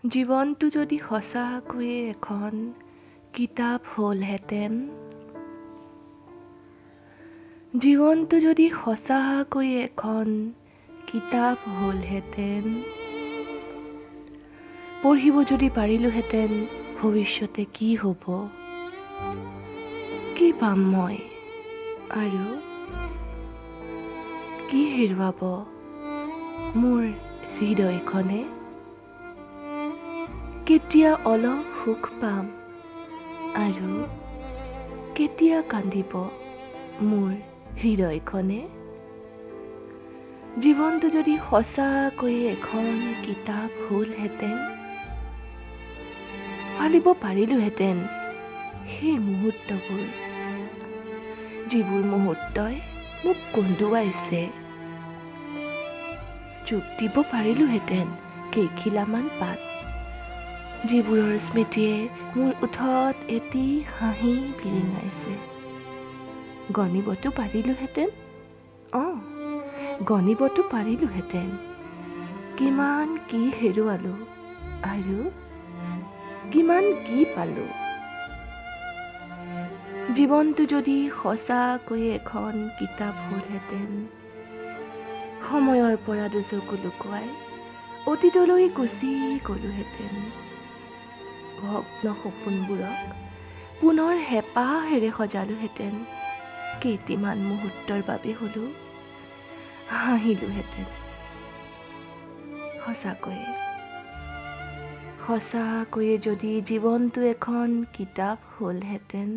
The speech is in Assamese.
জীৱনটো যদি সঁচাকৈয়ে এখন কিতাপ হ'লহেঁতেন, জীৱনটো যদি সঁচাকৈয়ে এখন কিতাপ হ'লহেঁতেন, পঢ়িব যদি পাৰিলোহেঁতেন ভৱিষ্যতে কি হ'ব, কি পাম মই আৰু কি হেৰুৱাব মোৰ হৃদয়খনে, কেতিয়া অলপ সুখ পাম আৰু কেতিয়া কান্দিব মোৰ হৃদয়খনে। জীৱনটো যদি সঁচাকৈয়ে এখন কিতাপ হ'লহেঁতেন, ফালিব পাৰিলোহেঁতেন সেই মুহূৰ্তবোৰ, যিবোৰ মুহূৰ্তই মোক কন্দুৱাইছে। যোগ দিব পাৰিলোহেঁতেন কেইখিলামান পাত, যিবোৰৰ স্মৃতিয়ে মোৰ ওঠত এটি হাঁহি বিৰিঙাইছে। গণিবতো পাৰিলোহেঁতেন, গণিবতো পাৰিলোহেঁতেন কিমান কি হেৰুৱালো আৰু কিমান কি পালো। জীৱনটো যদি সঁচাকৈয়ে এখন কিতাপ হ'লহেঁতেন, সময়ৰ পৰা দুচকু লুকুৱাই অতীতলৈ গুচি গ'লোহেঁতেন। ভগ্ন সপোনবোৰক পুনৰ হেঁপাহেৰে সজালোহেঁতেন। কেইটিমান মুহূৰ্তৰ বাবে হ'লেও হাঁহিলোহেঁতেন। সঁচাকৈয়ে যদি জীৱনটো এখন কিতাপ হ'লহেঁতেন,